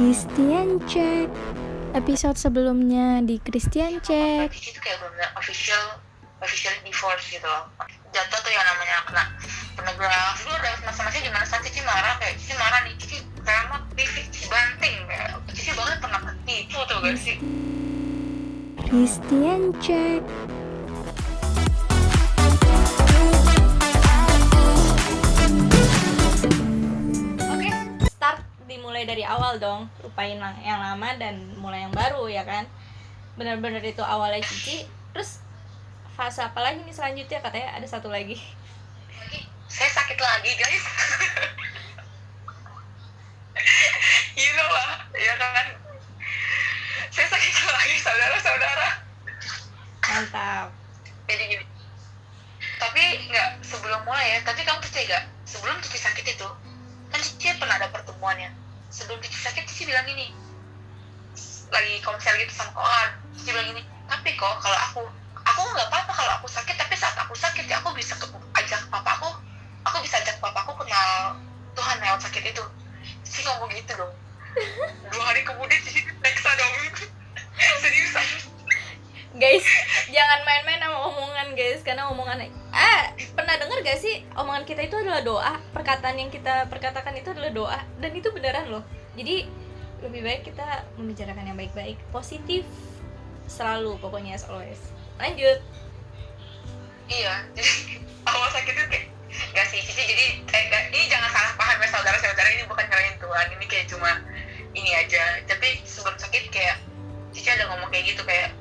Christian Check. Episode sebelumnya di Christian Check. Cici itu kayak bener official divorce gitu loh. Jatuh tuh yang namanya kena pornografi. Dulu ada masa-masanya dimana saat Cici marah nih, Cici remote TV banting kayak Cici banget pernah ketipu tuh gak sih? Christian Check. Dimulai dari awal dong, lupain yang lama dan mulai yang baru ya kan. Benar-benar itu awalnya Cici. Terus fase apa lagi nih selanjutnya? Katanya ada satu lagi. Saya sakit lagi guys. You know lah, ya kan. Saya sakit lagi saudara-saudara. Mantap. Jadi gini. Tapi nggak sebelum mulai ya. Tapi kamu percaya nggak? Sebelum Cici sakit itu, kan Cici pernah ada pertemuannya. Sebelum Cici sakit, Cici bilang gini, lagi konser gitu sama kawan, Cici bilang gini, tapi kok kalau aku nggak apa-apa kalau aku sakit, tapi saat aku sakit ya aku bisa ajak papaku kenal Tuhan lewat sakit itu. Cici ngomong gitu dong. 2 hari kemudian Cici diperiksa dong. Seriusan. Guys, jangan main-main sama omongan guys, karena omongan pernah dengar gak sih omongan kita itu adalah doa, perkataan yang kita perkatakan itu adalah doa, dan itu beneran loh. Jadi lebih baik kita membicarakan yang baik-baik, positif selalu, pokoknya as always. Lanjut. Iya, jadi awal sakit itu kayak gak sih Cici, jadi ini jangan salah paham ya saudara-saudara, ini bukan nyalain Tuhan, ini kayak cuma ini aja. Tapi sebelum sakit kayak Cici ada ngomong kayak gitu, kayak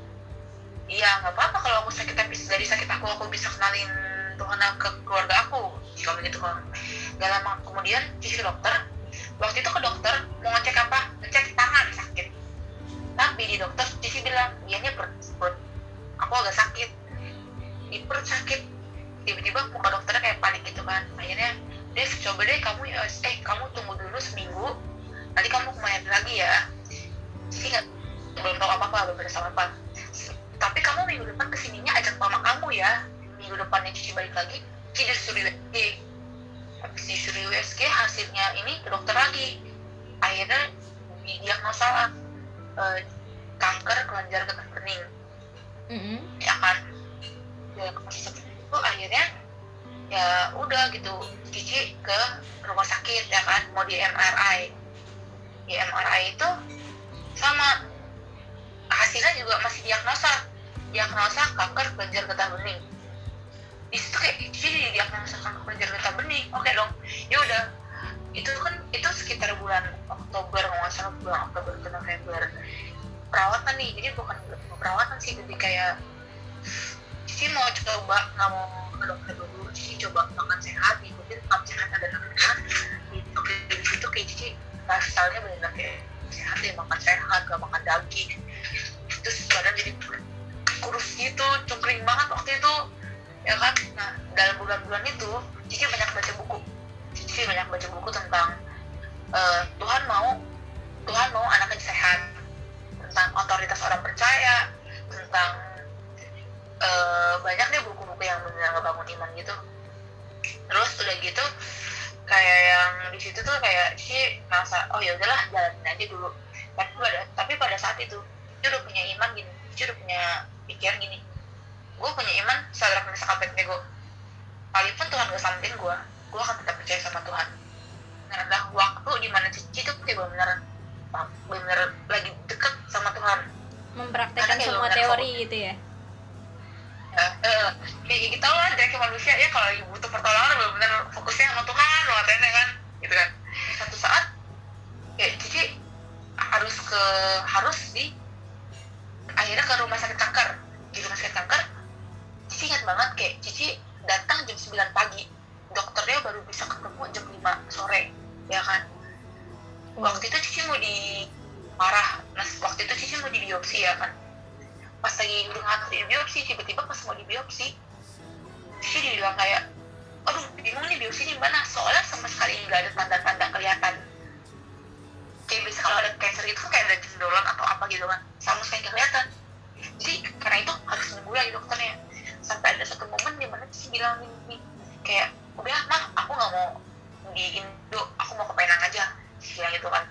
iya nggak apa-apa kalau aku sakit, tapi dari sakit aku bisa kenalin Tuhan ke keluarga aku. Kalau gitu kan. Gak lama kemudian Cici ke dokter. Waktu itu ke dokter mau ngecek apa? Ngecek tangan sakit. Tapi di dokter Cici bilang dianya perut aku agak sakit. Di perut sakit. Tiba-tiba muka dokternya kayak panik gitu kan. Akhirnya dia coba deh kamu tunggu dulu seminggu. Nanti kamu kemarin lagi ya. Cici belum tahu apa-apa, belum ada sama apa. Tapi kamu minggu depan kesininya ajak mama kamu ya. Minggu depannya Cici balik lagi, Cici disuruh USG. Habis disuruh USG hasilnya ini ke dokter lagi. Akhirnya didiagnosa kanker kelenjar getah bening. Ya kan. Itu akhirnya ya udah gitu Cici ke rumah sakit ya kan, mau di MRI. Di MRI itu sama hasilnya juga masih diagnosa kanker kelenjar getah bening. Di situ kayak Cici diagnosa kanker kelenjar getah bening. Oke dong, ya udah. Itu sekitar bulan Oktober, nggak salah bulan Oktober ke November. Perawatan nih, jadi bukan perawatan sih, lebih kayak Cici mau coba, nggak mau ke dokter dulu. Cici coba makan sehat, ikutin tetap sehat ada namanya. Oke, di situ kayak Cici lifestyle-nya benar kayak sehat deh, makan sehat, gak makan daging. Terus badan jadi kurus gitu, cungkring banget waktu itu ya kan. Nah dalam bulan-bulan itu Cici banyak baca buku tentang Tuhan mau anaknya sehat, tentang otoritas orang percaya, tentang banyak deh buku-buku yang benar ngebangun iman gitu. Terus udah gitu kayak yang di situ tuh kayak Cici merasa oh ya udahlah jalanin aja dulu. Tapi pada saat itu dia udah punya iman gini, dia udah punya pikiran gini, gue punya iman sadar kena sakit nego, sekalipun Tuhan gak selamatin gue akan tetap percaya sama Tuhan. Nah ada waktu dimana Cici tuh kayak bener lagi deket sama Tuhan, Mempraktekkan semua teori gitu ya. Kayak kita lah kayak manusia ya, kalau lagi butuh pertolongan bener-bener fokusnya sama Tuhan loh katanya kan gitu kan. Satu saat kayak Cici harus akhirnya ke rumah sakit kanker. Di rumah sakit kanker Cici ingat banget kayak Cici datang jam 9 pagi, dokternya baru bisa ketemu jam 5 sore ya kan. Waktu itu Cici mau waktu itu Cici mau dibiopsi ya kan. Pas lagi udah ngantri biopsi, tiba-tiba pas mau dibiopsi Cici dibilang kayak aduh bingung nih biopsi di mana, soalnya sama sekali nggak ada tanda-tanda kelihatan. Kayak biasa kalau ada cancer itu kan kayak ada jendolan atau apa gitu kan, sama sekali nggak kelihatan. Jadi karena itu harus nunggu lagi dokternya. Sampai ada satu momen dimana Cici bilang gini, kayak udah mah aku nggak mau di Indo, aku mau ke Penang aja, Cici bilang gitu kan.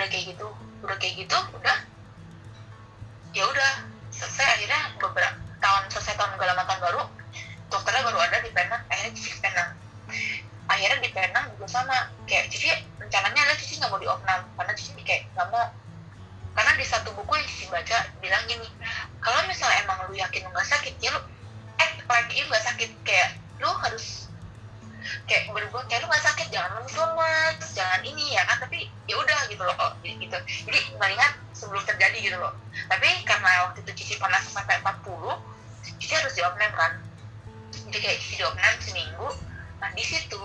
udah kayak gitu udah ya udah selesai. Akhirnya beberapa selesai tahun gak lama tahun baru, dokternya baru ada di Penang. Akhirnya Cici ke Penang. Akhirnya di Penang juga sama, kayak Cici rencananya adalah Cici nggak mau di opnam karena Cici kayak nggak mau, karena di satu buku yang Cici baca bilang gini, kalau misalnya emang lu yakin lu nggak sakit ya lu like you nggak sakit, kayak lu harus kayak berbuat kayak lu nggak sakit, jangan lemas, jangan ini ya kan, tapi ya udah gitu loh gitu. Jadi melihat sebelum terjadi gitu loh. Tapi karena waktu itu Cici panas sampai 40, Cici harus diopnam kan, jadi kayak Cici diopnam seminggu. Nah di situ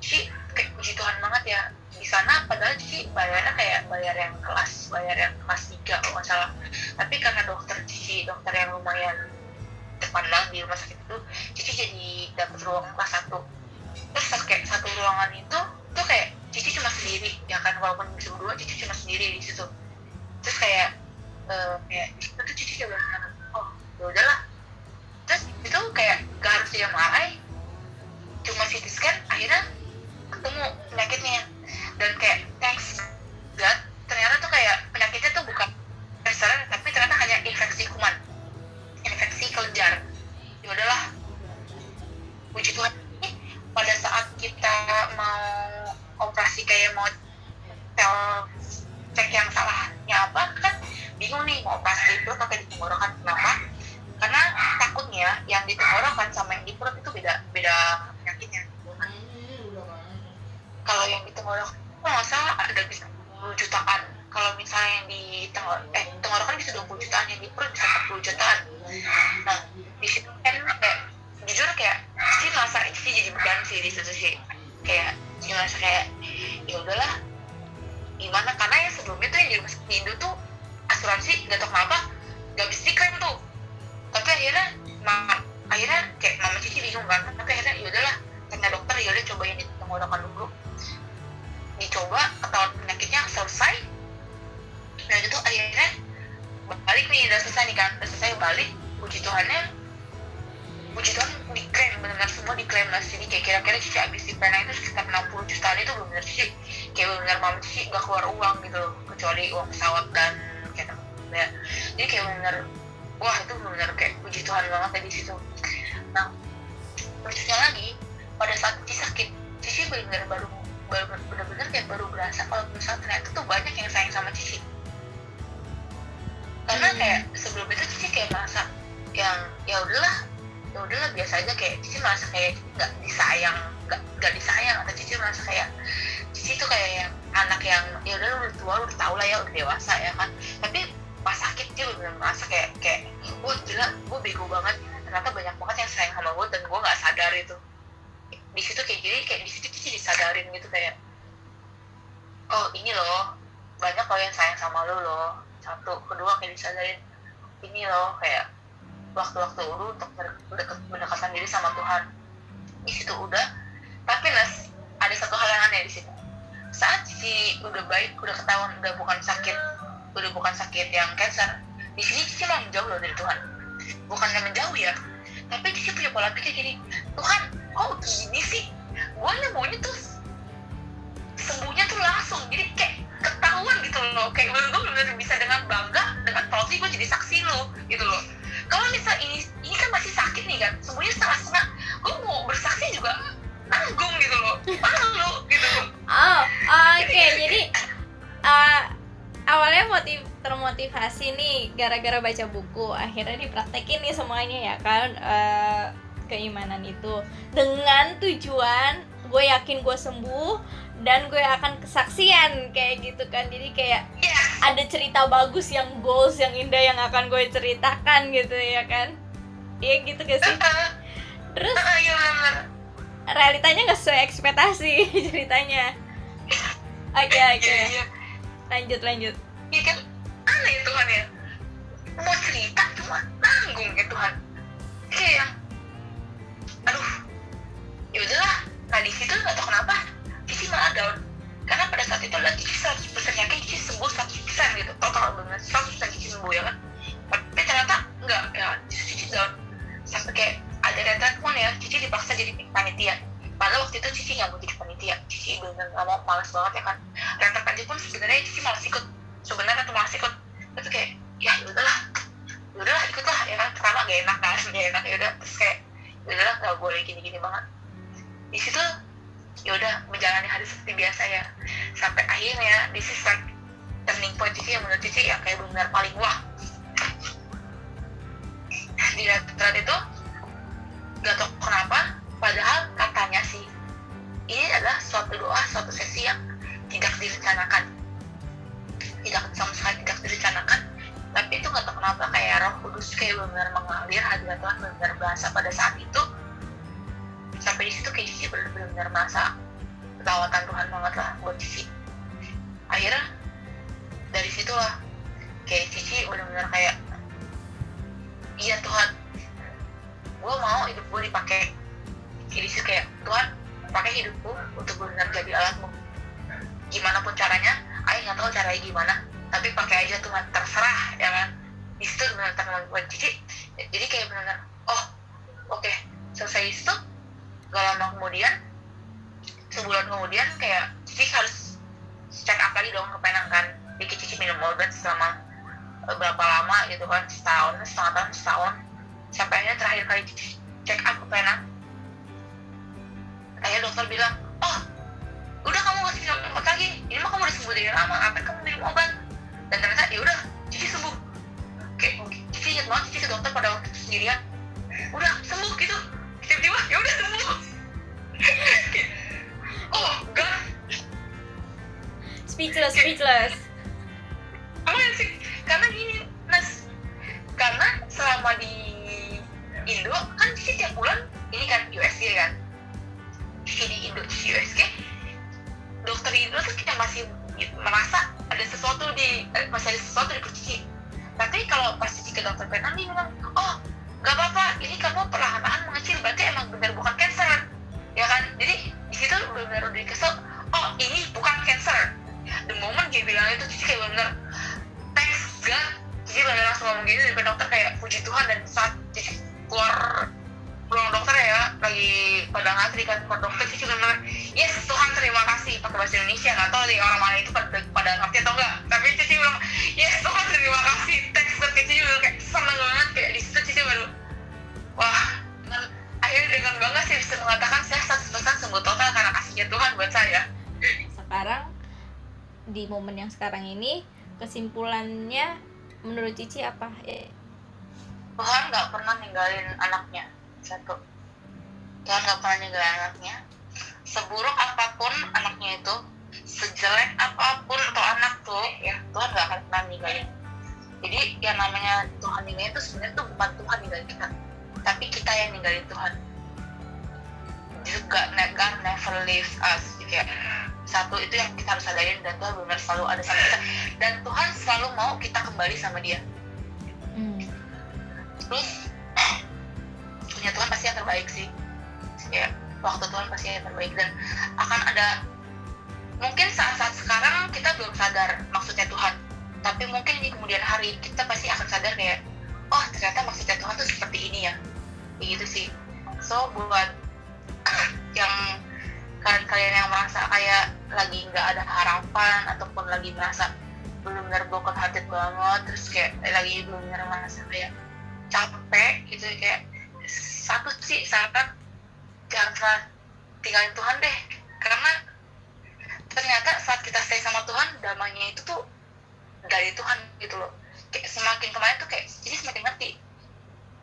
Cici kayak puji Tuhan banget ya di sana, padahal Cici bayarnya kayak bayar yang kelas 3 kalau nggak salah. Tapi karena dokter yang lumayan terpandang di rumah sakit itu, Cici jadi dapat ruangan kelas 1. Terus kayak satu ruangan itu tuh kayak Cici cuma sendiri ya kan, walaupun bisa berdua Cici cuma sendiri di situ. Terus kayak di situ tuh Cici kayak bilang, oh ya udahlah. Terus itu kayak gak harus dia MRI, cuma CT scan akhirnya ketemu penyakitnya. Dan kayak thanks God, ternyata tuh kayak penyakitnya tuh bukan cancer, tapi ternyata hanya infeksi kuman, infeksi kelenjar. Ya udahlah, puji Tuhan. Pada saat kita mau operasi kayak mau cek yang salahnya apa, kan bingung nih mau operasi di perut atau di tenggorokan. Kenapa? Karena takutnya yang di tenggorokan sama yang di perut itu beda penyakitnya. Kalau yang di tenggorokan nggak salah ada bisa 10 jutaan. Kalau misalnya yang di tenggorokan bisa 20 jutaan, yang di perut bisa 40 jutaan. Nah di situ kan kayak jujur kayak Cici merasa Cici jadi beban sih di situ sih, kayak Cici merasa kayak ya udahlah gimana, karena yang sebelumnya tuh yang di rumah sakit Indo tuh asuransi nggak tahu kenapa nggak bisa diklaim tuh. Tapi akhirnya kayak mama Cici bingung kan, tapi akhirnya ya udahlah tanya dokter, ya udah cobain di tenggorokan dulu, dicoba ketahuan penyakitnya selesai. Nah itu akhirnya balik nih, udah selesai nih kan, udah selesai balik, puji Tuhan diklaim, benar-benar semua diklaim lah. Jadi kayak kira-kira Cici abis di Penang itu sekitar 60 jutaan itu benar-benar Cici kayak benar-benar mama Cici gak keluar uang gitu loh, kecuali uang pesawat dan kayak ya. Jadi kayak benar-benar wah itu benar-benar kayak puji Tuhan banget ya di situ. Nah lucunya lagi pada saat Cici sakit, Cici benar-benar benar-benar kayak baru berasa kalau misalnya ternyata tuh banyak yang sayang sama Cici. Karena kayak sebelum itu Cici kayak merasa yang ya udahlah biasa aja, kayak Cici merasa kayak nggak disayang atau Cici merasa kayak Cici tuh kayak yang anak yang ya udah lu udah tua, lu udah tau lah ya, udah dewasa ya kan. Tapi pas sakit dia bener merasa kayak wah gila gue bego banget, ternyata banyak banget yang sayang sama gue dan gue nggak sadar itu. Di situ kayak di situ Cici disadarin gitu kayak oh ini loh banyak loh yang sayang sama lu loh. Satu, kedua kayak disadarin ini loh kayak waktu-waktu lu untuk berdekatan diri sama Tuhan. Di situ udah. Tapi ada satu hal yang aneh di situ. Saat Cici udah baik, udah ketahuan udah bukan sakit yang cancer, di sini Cici malah menjauh loh dari Tuhan. Bukannya menjauh ya, tapi Cici punya pola pikir gini, Tuhan kok gini sih? Gue maunya tuh sembuhnya tuh langsung, jadi kayak ketahuan gitu loh. Kayak gue bener-bener bisa dengan bangga, dengan proud gue jadi saksi lo gitu loh. Kalau misal ini kan masih sakit nih kan, semuanya setengah-setengah, gue mau bersaksi juga nanggung gitu loh, malu gitu loh. Oke. Jadi awalnya termotivasi nih gara-gara baca buku, akhirnya dipraktekin nih semuanya ya kan, keimanan itu dengan tujuan gue yakin gue sembuh dan gue akan kesaksian kayak gitu kan. Jadi kayak ada cerita bagus, yang goals, yang indah yang akan gue ceritakan gitu ya kan. Iya gitu gak sih? Terus realitanya gak sesuai ekspektasi ceritanya. Oke. Lanjut. Iya kan aneh ya Tuhan ya, mau cerita cuma nanggung ya Tuhan. Kayak aduh ya udahlah. Nah di situ nggak tahu kenapa Cici malah down, karena pada saat itu adalah Cici 100% yakin Cici sembuh 100% gitu, total benar 100% Cici sembuh ya kan. Tapi ternyata enggak ya, Cici down sampai kayak ada retreat ya, Cici dipaksa jadi panitia. Padahal waktu itu Cici nggak mau jadi panitia, Cici benar nggak mau, malas banget ya kan. Retreat aja pun sebenarnya Cici malas ikut, sebenarnya tuh malas ikut. Itu kayak ya udahlah ikutlah ya kan, pertama gak enak ya udah, terus kayak udahlah gak boleh gini banget. Di situ ya udah menjalani hari seperti biasa ya, sampai akhirnya this is like turning point Cici yang menurut Cici yang kayak benar paling wah. Di retret itu gak tau kenapa, padahal katanya sih ini adalah suatu doa, suatu sesi yang tidak direncanakan, sama sekali tidak direncanakan, tapi itu gak tau kenapa kayak Roh Kudus kayak benar mengalir, hadirat Tuhan benar berasa pada saat itu. Sampai di situ kayak Cici benar merasa lawatan Tuhan banget lah buat Cici. Akhirnya dari situlah kayak Cici benar-benar kayak iya Tuhan, gue mau hidup gue dipakai. Jadi sih kayak Tuhan pakai hidupku untuk benar jadi alatmu, gimana pun caranya. Ayo nggak tahu caranya gimana, tapi pakai aja Tuhan, terserah ya kan. Di situ benar-benar buat Cici jadi kayak benar-benar oke. Selesai itu gak lama kemudian, sebulan kemudian kayak Cici harus check up lagi dong ke Penang kan. Jadi Cici minum obat selama berapa lama gitu kan, setahun. Sampai akhirnya terakhir kali Cici check up ke Penang, akhirnya dokter bilang, udah kamu gak usah minum obat lagi, ini mah kamu udah sembuh dari lama, ngapain kamu minum obat. Dan ternyata ya udah Cici sembuh. Kayak Cici ingat banget Cici ke dokter pada waktu itu sendirian, udah sembuh gitu, tiba-tiba ya udah sembuh. God, Speechless. apa sih? Karena gini, Nas, karena selama di Indo kan Cici tiap bulan ini kan USG kan, Cici di Indo, Cici USG, dokter Indo tuh kita masih merasa ada sesuatu di perut Cici. Tapi kalau pas Cici ke dokter Penang dia bilang, gak apa-apa, ini kamu perlahan-lahan mengecil, berarti emang benar bukan cancer, ya kan? Jadi di situ benar-benar udah kesel, ini bukan cancer. The moment dia bilang itu Cici kayak benar, thanks God. Cici benar langsung ngomong gitu dari dokter kayak puji Tuhan. Dan saat Cici keluar ruang dokter ya, lagi pada ngantri kan keluar dokter, Cici benar, yes Tuhan terima kasih, pakai bahasa Indonesia. Nggak tahu deh orang mana itu pada ngerti atau enggak, tapi Cici bilang yes Tuhan terima kasih, thanks God. Cici bilang kayak seneng banget, kayak di situ Cici baru wah, akhirnya dengan bangga saya bisa mengatakan saya 100% sembuh total karena kasihnya Tuhan buat saya. Sekarang di momen yang sekarang ini, kesimpulannya menurut Cici apa? Tuhan nggak pernah ninggalin anaknya. Satu, Tuhan nggak pernah ninggalin anaknya. Seburuk apapun anaknya itu, sejelek apapun atau anak tuh, ya Tuhan nggak akan pernah ninggalin. Jadi yang namanya Tuhan ninggalin itu sebenarnya tuh bukan Tuhan ninggalin kita, tapi kita yang ninggalin Tuhan. Juga God never leaves us. Jadi kayak satu itu yang kita harus sadarin, dan Tuhan benar selalu ada sama kita, dan Tuhan selalu mau kita kembali sama Dia. Terus punya Tuhan pasti yang terbaik sih, ya waktu Tuhan pasti yang terbaik. Dan akan ada mungkin saat-saat sekarang kita belum sadar maksudnya Tuhan, tapi mungkin di kemudian hari kita pasti akan sadar kayak ternyata maksudnya Tuhan tuh seperti ini ya, begitu sih. So buat yang kalian yang merasa kayak lagi nggak ada harapan, ataupun lagi merasa benar-benar broken hearted banget, terus kayak lagi benar-benar merasa kayak capek gitu, kayak satu sih saran, jangan pernah tinggalin Tuhan deh, karena ternyata saat kita stay sama Tuhan, damainya itu tuh dari Tuhan gitu loh. Kayak semakin kemarin tuh kayak jadi semakin ngerti,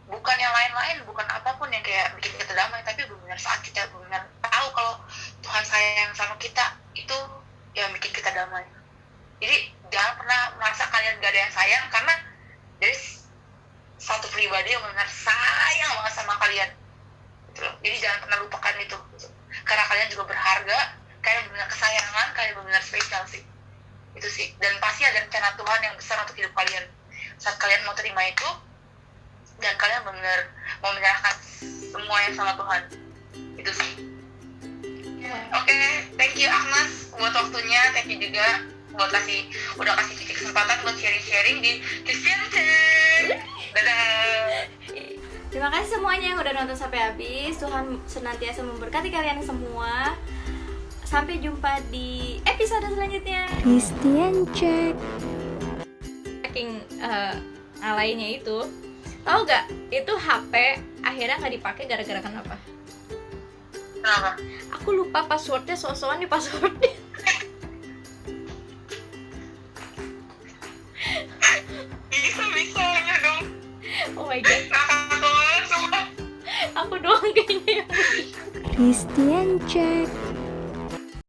bukan yang lain-lain, bukan apapun yang kayak bikin kita damai, tapi benar saat kita benar tahu kalau Tuhan sayang sama kita, itu yang bikin kita damai. Jadi jangan pernah merasa kalian gak ada yang sayang, karena dari satu pribadi yang benar sayang banget sama kalian gitu loh. Jadi jangan pernah lupakan itu gitu. Karena kalian juga berharga, kalian benar kesayangan, kalian benar spesial sih, itu sih. Dan pasti ada rencana Tuhan yang besar untuk hidup kalian saat kalian mau terima itu, dan kalian benar mau menyerahkan semuanya sama Tuhan, itu sih. Oke, thank you Agnes buat waktunya, thank you juga buat udah kasih Cici kesempatan buat sharing-sharing di Christian Chat. Dadah. Terima kasih semuanya yang udah nonton sampai habis. Tuhan senantiasa memberkati kalian semua. Sampai jumpa di episode selanjutnya. Christian Check. Saking alainya itu, tahu gak? Itu HP akhirnya nggak dipakai gara-gara kenapa? Kenapa? Aku lupa passwordnya, so-soan di passwordnya. Bisa-bisanya dong. Oh my god, Ngakak banget, sumpah. aku doang kayaknya yang Christian Check.